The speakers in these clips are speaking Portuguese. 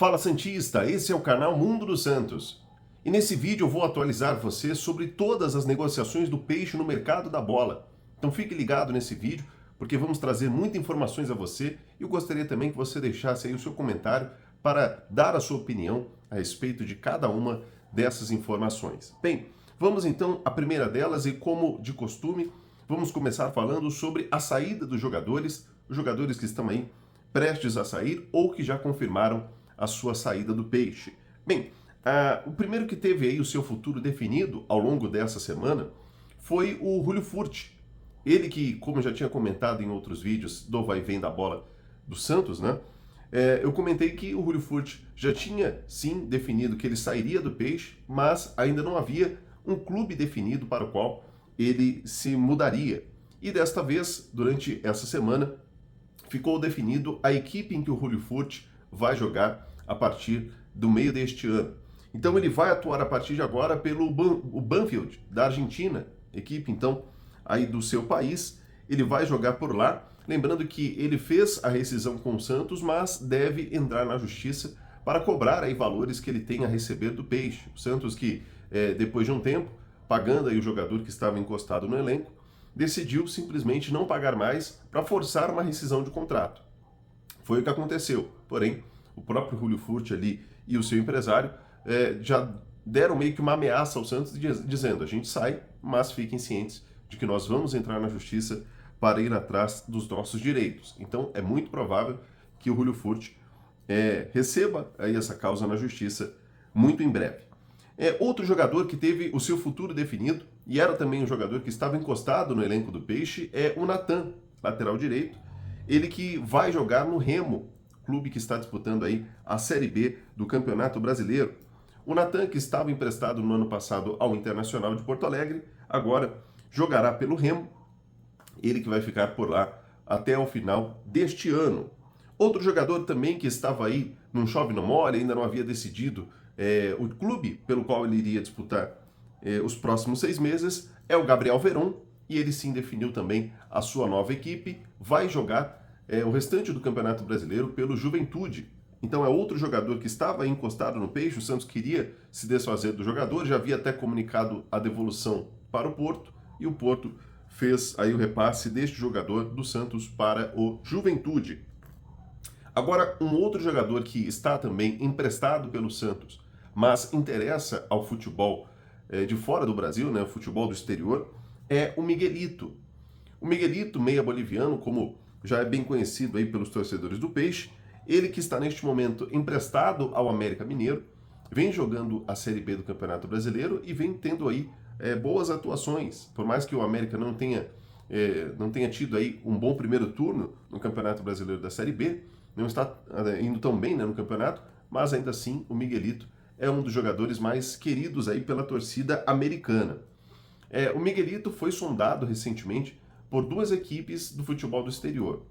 Fala Santista, esse é o canal Mundo dos Santos. E nesse vídeo eu vou atualizar você sobre todas as negociações do peixe no mercado da bola. Então fique ligado nesse vídeo, porque vamos trazer muitas informações a você e eu gostaria também que você deixasse aí o seu comentário para dar a sua opinião a respeito de cada uma dessas informações. Bem, vamos então à primeira delas e, como de costume, vamos começar falando sobre a saída dos jogadores, os jogadores que estão aí prestes a sair ou que já confirmaram a sua saída do peixe. Bem, o primeiro que teve aí o seu futuro definido ao longo dessa semana foi o Julio Furch. Ele que, como eu já tinha comentado em outros vídeos do vai e vem da bola do Santos, né? Eu comentei que o Julio Furch já tinha sim definido que ele sairia do peixe, mas ainda não havia um clube definido para o qual ele se mudaria. E desta vez, durante essa semana, ficou definido a equipe em que o Julio Furch vai jogar a partir do meio deste ano. Então ele vai atuar a partir de agora pelo Banfield, da Argentina, equipe então aí do seu país. Ele vai jogar por lá, lembrando que ele fez a rescisão com o Santos, mas deve entrar na justiça para cobrar aí valores que ele tem a receber do peixe. O Santos que, depois de um tempo, pagando aí o jogador que estava encostado no elenco, decidiu simplesmente não pagar mais para forçar uma rescisão de contrato. Foi o que aconteceu, porém, o próprio Julio Furch ali e o seu empresário já deram meio que uma ameaça ao Santos dizendo: a gente sai, mas fiquem cientes de que nós vamos entrar na justiça para ir atrás dos nossos direitos. Então é muito provável que o Julio Furch receba aí essa causa na justiça muito em breve. Outro jogador que teve o seu futuro definido e era também um jogador que estava encostado no elenco do Peixe é o Nathan, lateral direito. Ele que vai jogar no Remo, clube que está disputando aí a Série B do Campeonato Brasileiro. O Nathan, que estava emprestado no ano passado ao Internacional de Porto Alegre, agora jogará pelo Remo. Ele que vai ficar por lá até o final deste ano. Outro jogador também que estava aí num chove não molha, ainda não havia decidido o clube pelo qual ele iria disputar os próximos 6 meses, é o Gabriel Veron, e ele sim definiu também a sua nova equipe, vai jogar o restante do Campeonato Brasileiro pelo Juventude. Então é outro jogador que estava encostado no Peixe, o Santos queria se desfazer do jogador, já havia até comunicado a devolução para o Porto, e o Porto fez aí o repasse deste jogador do Santos para o Juventude. Agora, um outro jogador que está também emprestado pelo Santos, mas interessa ao futebol de fora do Brasil, né, o futebol do exterior, é o Miguelito. O Miguelito, meia boliviano, como já é bem conhecido aí pelos torcedores do Peixe, ele que está neste momento emprestado ao América Mineiro, vem jogando a Série B do Campeonato Brasileiro e vem tendo aí boas atuações. Por mais que o América não tenha tido aí um bom primeiro turno no Campeonato Brasileiro da Série B, não está indo tão bem, né, no campeonato, mas ainda assim o Miguelito é um dos jogadores mais queridos aí pela torcida americana. O Miguelito foi sondado recentemente por 2 equipes do futebol do exterior.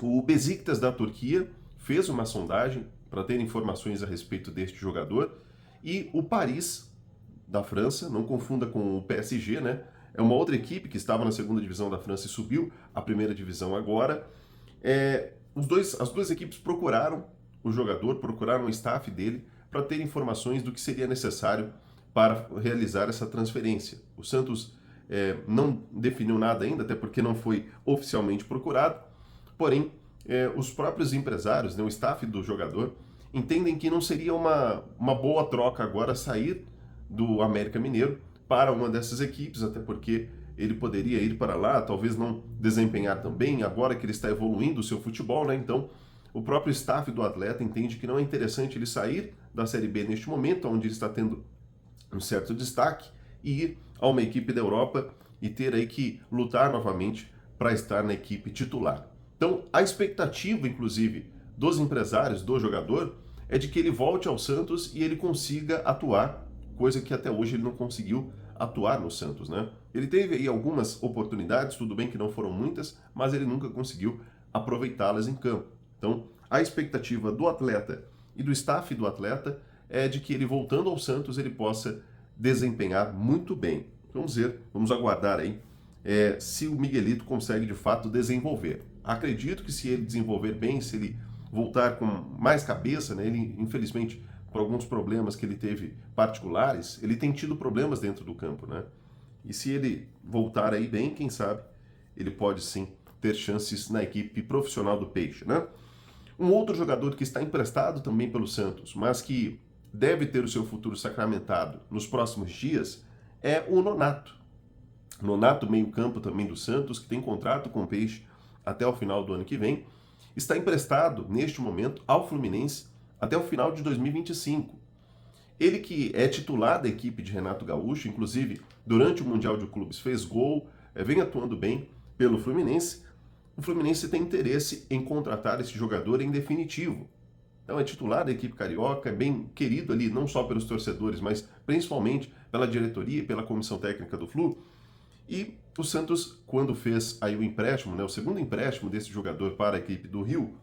O Besiktas da Turquia fez uma sondagem para ter informações a respeito deste jogador, e o Paris da França, não confunda com o PSG, né? É uma outra equipe que estava na segunda divisão da França e subiu à primeira divisão agora. As duas equipes procuraram o jogador, procuraram o staff dele para ter informações do que seria necessário para realizar essa transferência. O Santos não definiu nada ainda, até porque não foi oficialmente procurado, porém, os próprios empresários, né, o staff do jogador, entendem que não seria uma boa troca agora sair do América Mineiro para uma dessas equipes, até porque ele poderia ir para lá, talvez não desempenhar tão bem, agora que ele está evoluindo o seu futebol, né? Então, o próprio staff do atleta entende que não é interessante ele sair da Série B neste momento, onde ele está tendo um certo destaque, e ir a uma equipe da Europa e ter aí que lutar novamente para estar na equipe titular. Então, a expectativa, inclusive, dos empresários do jogador é de que ele volte ao Santos e ele consiga atuar, coisa que até hoje ele não conseguiu atuar no Santos, né? Ele teve aí algumas oportunidades, tudo bem que não foram muitas, mas ele nunca conseguiu aproveitá-las em campo. Então, a expectativa do atleta e do staff do atleta é de que ele, voltando ao Santos, ele possa desempenhar muito bem. Vamos ver, vamos aguardar aí se o Miguelito consegue de fato desenvolver. Acredito que se ele desenvolver bem, se ele voltar com mais cabeça, né? Ele, infelizmente, por alguns problemas que ele teve particulares, ele tem tido problemas dentro do campo, né? E se ele voltar aí bem, quem sabe, ele pode sim ter chances na equipe profissional do Peixe, né? Um outro jogador que está emprestado também pelo Santos, mas que deve ter o seu futuro sacramentado nos próximos dias, é o Nonato. Nonato, meio-campo também do Santos, que tem contrato com o Peixe até o final do ano que vem, está emprestado neste momento ao Fluminense até o final de 2025. Ele que é titular da equipe de Renato Gaúcho, inclusive durante o Mundial de Clubes fez gol, vem atuando bem pelo Fluminense. O Fluminense tem interesse em contratar esse jogador em definitivo. Então é titular da equipe carioca, é bem querido ali, não só pelos torcedores, mas principalmente pela diretoria e pela comissão técnica do Flu. E o Santos, quando fez aí o empréstimo, né, o segundo empréstimo desse jogador para a equipe do Rio,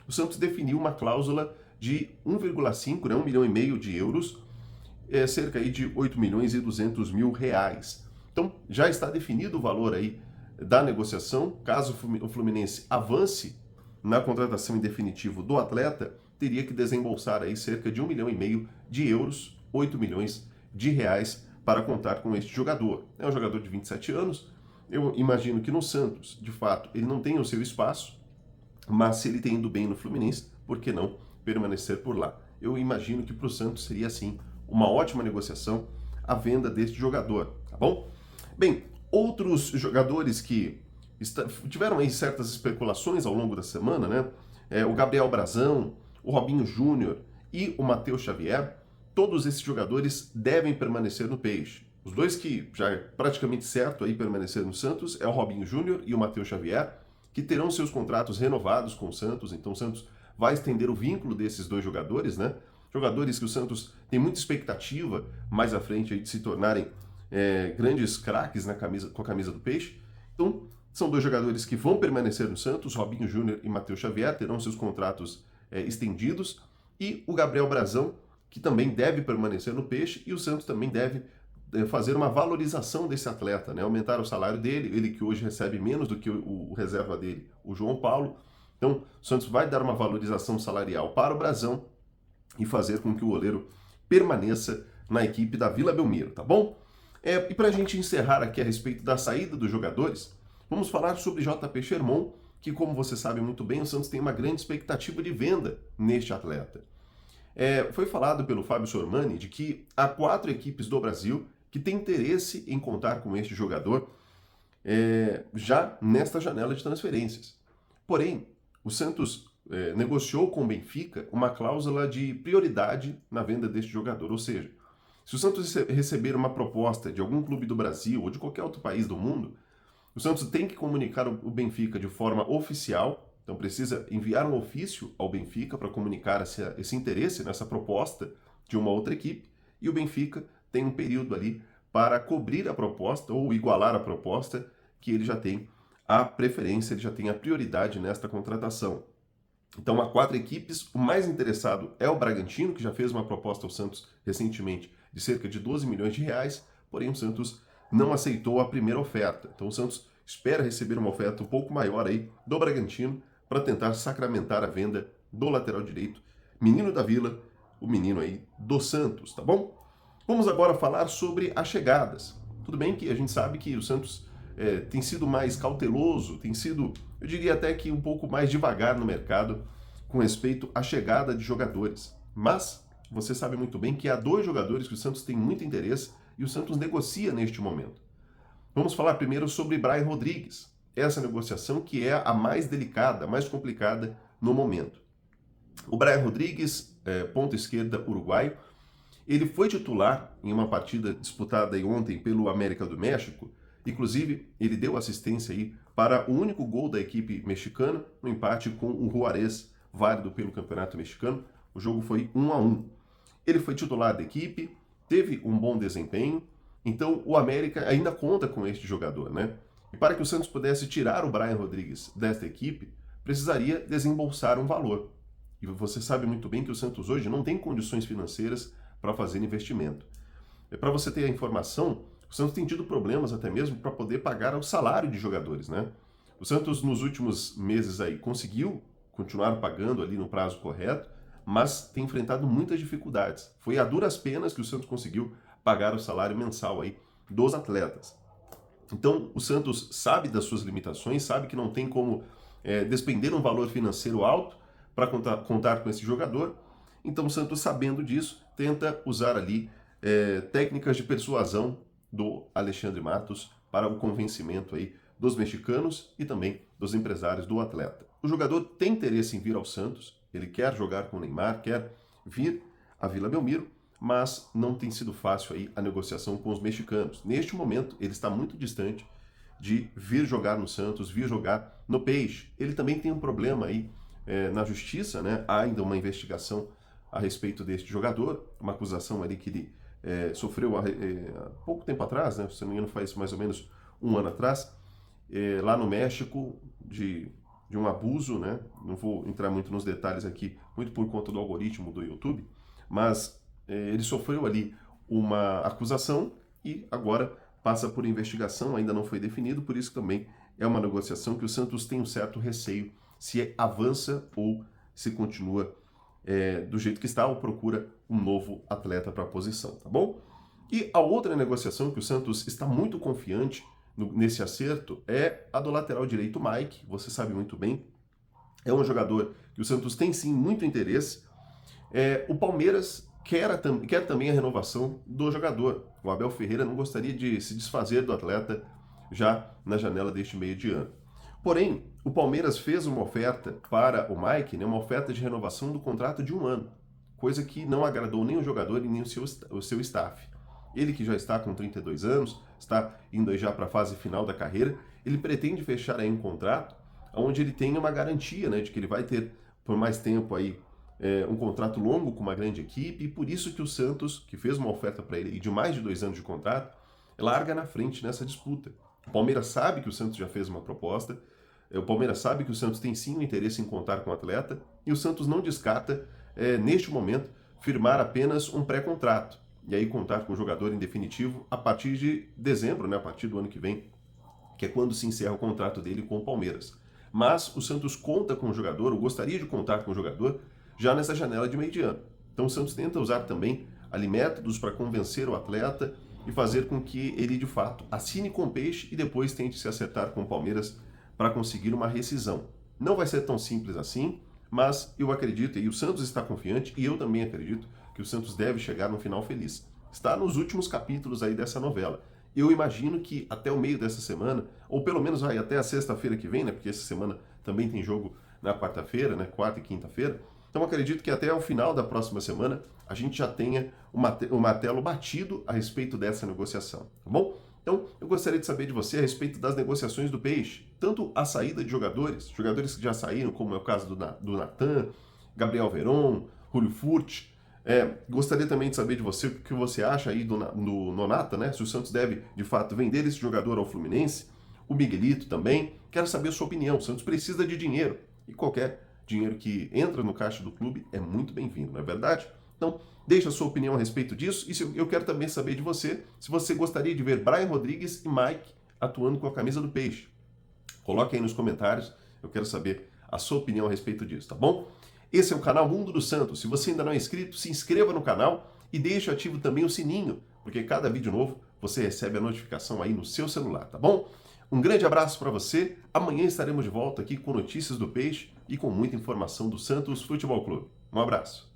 o Santos definiu uma cláusula de 1,5, né, 1,5 milhão de euros, cerca aí de 8 milhões e 200 mil reais. Então já está definido o valor aí da negociação. Caso o Fluminense avance na contratação em definitivo do atleta, teria que desembolsar aí cerca de 1,5 milhão de euros, 8 milhões de reais, para contar com este jogador. É um jogador de 27 anos, eu imagino que no Santos, de fato, ele não tem o seu espaço, mas se ele tem indo bem no Fluminense, por que não permanecer por lá? Eu imagino que para o Santos seria, assim, uma ótima negociação a venda deste jogador, tá bom? Bem, outros jogadores que tiveram aí certas especulações ao longo da semana, né? O Gabriel Brazão, o Robinho Júnior e o Matheus Xavier, todos esses jogadores devem permanecer no Peixe. Os dois que já é praticamente certo aí permanecer no Santos é o Robinho Júnior e o Matheus Xavier, que terão seus contratos renovados com o Santos, então o Santos vai estender o vínculo desses dois jogadores, né? Jogadores que o Santos tem muita expectativa mais à frente aí de se tornarem grandes craques com a camisa do Peixe. Então, são dois jogadores que vão permanecer no Santos, Robinho Júnior e Matheus Xavier, terão seus contratos estendidos, e o Gabriel Brazão, que também deve permanecer no Peixe, e o Santos também deve fazer uma valorização desse atleta, né? Aumentar o salário dele, ele que hoje recebe menos do que o reserva dele, o João Paulo. Então, o Santos vai dar uma valorização salarial para o Brazão e fazer com que o goleiro permaneça na equipe da Vila Belmiro, tá bom? E para a gente encerrar aqui a respeito da saída dos jogadores, vamos falar sobre JP Sherman, que, como você sabe muito bem, o Santos tem uma grande expectativa de venda neste atleta. Foi falado pelo Fábio Sormani de que há 4 equipes do Brasil que têm interesse em contar com este jogador já nesta janela de transferências. Porém, o Santos negociou com o Benfica uma cláusula de prioridade na venda deste jogador, ou seja, se o Santos receber uma proposta de algum clube do Brasil ou de qualquer outro país do mundo, o Santos tem que comunicar o Benfica de forma oficial, então precisa enviar um ofício ao Benfica para comunicar esse interesse nessa proposta de uma outra equipe, e o Benfica tem um período ali para cobrir a proposta ou igualar a proposta, que ele já tem a preferência, ele já tem a prioridade nesta contratação. Então há 4 equipes, o mais interessado é o Bragantino, que já fez uma proposta ao Santos recentemente de cerca de 12 milhões de reais, porém o Santos não aceitou a primeira oferta. Então o Santos espera receber uma oferta um pouco maior aí do Bragantino para tentar sacramentar a venda do lateral direito, menino da Vila, o menino aí do Santos, tá bom? Vamos agora falar sobre as chegadas. Tudo bem que a gente sabe que o Santos tem sido mais cauteloso, tem sido, eu diria até que um pouco mais devagar no mercado com respeito à chegada de jogadores. Mas você sabe muito bem que há 2 jogadores que o Santos tem muito interesse e o Santos negocia neste momento. Vamos falar primeiro sobre Brian Rodrigues. Essa negociação que é a mais delicada, a mais complicada no momento. O Brian Rodrigues, ponta esquerda uruguaio, ele foi titular em uma partida disputada ontem pelo América do México. Inclusive, ele deu assistência aí para o único gol da equipe mexicana no empate com o Juárez, válido pelo Campeonato Mexicano. O jogo foi 1-1. Ele foi titular da equipe, teve um bom desempenho, então o América ainda conta com este jogador, né? E para que o Santos pudesse tirar o Brian Rodrigues desta equipe, precisaria desembolsar um valor. E você sabe muito bem que o Santos hoje não tem condições financeiras para fazer investimento. Para você ter a informação, o Santos tem tido problemas até mesmo para poder pagar o salário de jogadores, né? O Santos nos últimos meses aí conseguiu continuaram pagando ali no prazo correto, mas tem enfrentado muitas dificuldades. Foi a duras penas que o Santos conseguiu pagar o salário mensal aí dos atletas. Então, o Santos sabe das suas limitações, sabe que não tem como despender um valor financeiro alto para contar com esse jogador. Então, o Santos, sabendo disso, tenta usar ali técnicas de persuasão do Alexandre Matos para o convencimento aí dos mexicanos e também dos empresários do atleta. O jogador tem interesse em vir ao Santos, ele quer jogar com o Neymar, quer vir à Vila Belmiro, mas não tem sido fácil aí a negociação com os mexicanos. Neste momento, ele está muito distante de vir jogar no Santos, vir jogar no Peixe. Ele também tem um problema aí na justiça, né? Há ainda uma investigação a respeito deste jogador, uma acusação ali que ele sofreu há pouco tempo atrás, né? Se não me engano, faz mais ou menos um ano atrás, lá no México, de um abuso, né? Não vou entrar muito nos detalhes aqui, muito por conta do algoritmo do YouTube, mas ele sofreu ali uma acusação e agora passa por investigação, ainda não foi definido, por isso também é uma negociação que o Santos tem um certo receio se avança ou se continua do jeito que está ou procura um novo atleta para a posição, tá bom? E a outra negociação que o Santos está muito confiante nesse acerto é a do lateral direito Mike, você sabe muito bem, é um jogador que o Santos tem sim muito interesse. O Palmeiras quer também a renovação do jogador. O Abel Ferreira não gostaria de se desfazer do atleta já na janela deste meio de ano. Porém, o Palmeiras fez uma oferta para o Mike, né, uma oferta de renovação do contrato de 1 ano, coisa que não agradou nem o jogador e nem o seu staff. Ele que já está com 32 anos, está indo aí já para a fase final da carreira, ele pretende fechar aí um contrato onde ele tenha uma garantia, né, de que ele vai ter por mais tempo aí um contrato longo com uma grande equipe, e por isso que o Santos, que fez uma oferta para ele de mais de 2 anos de contrato, larga na frente nessa disputa. O Palmeiras sabe que o Santos já fez uma proposta, o Palmeiras sabe que o Santos tem sim o interesse em contar com o atleta, e o Santos não descarta, neste momento, firmar apenas um pré-contrato, e aí contar com o jogador em definitivo a partir de dezembro, né, a partir do ano que vem, que é quando se encerra o contrato dele com o Palmeiras. Mas o Santos conta com o jogador, ou gostaria de contar com o jogador, já nessa janela de meio de ano. Então o Santos tenta usar também ali métodos para convencer o atleta e fazer com que ele de fato assine com o Peixe e depois tente se acertar com o Palmeiras para conseguir uma rescisão. Não vai ser tão simples assim, mas eu acredito, e o Santos está confiante, e eu também acredito, que o Santos deve chegar no final feliz. Está nos últimos capítulos aí dessa novela. Eu imagino que até o meio dessa semana, ou pelo menos vai até a sexta-feira que vem, né, porque essa semana também tem jogo na quarta-feira, né, quarta e quinta-feira. Então acredito que até o final da próxima semana a gente já tenha o martelo batido a respeito dessa negociação, tá bom? Então eu gostaria de saber de você a respeito das negociações do Peixe, tanto a saída de jogadores que já saíram, como é o caso do Natan, Gabriel Veron, Julio Furch. Gostaria também de saber de você o que você acha aí do Nonata, né? Se o Santos deve, de fato, vender esse jogador ao Fluminense, o Miguelito também. Quero saber a sua opinião. O Santos precisa de dinheiro e qualquer dinheiro que entra no caixa do clube é muito bem-vindo, não é verdade? Então, deixa a sua opinião a respeito disso e eu quero também saber de você se você gostaria de ver Brian Rodrigues e Mike atuando com a camisa do Peixe. Coloque aí nos comentários, eu quero saber a sua opinião a respeito disso, tá bom? Esse é o canal Mundo do Santos. Se você ainda não é inscrito, se inscreva no canal e deixe ativo também o sininho, porque cada vídeo novo você recebe a notificação aí no seu celular, tá bom? Um grande abraço para você. Amanhã estaremos de volta aqui com notícias do Peixe e com muita informação do Santos Futebol Clube. Um abraço.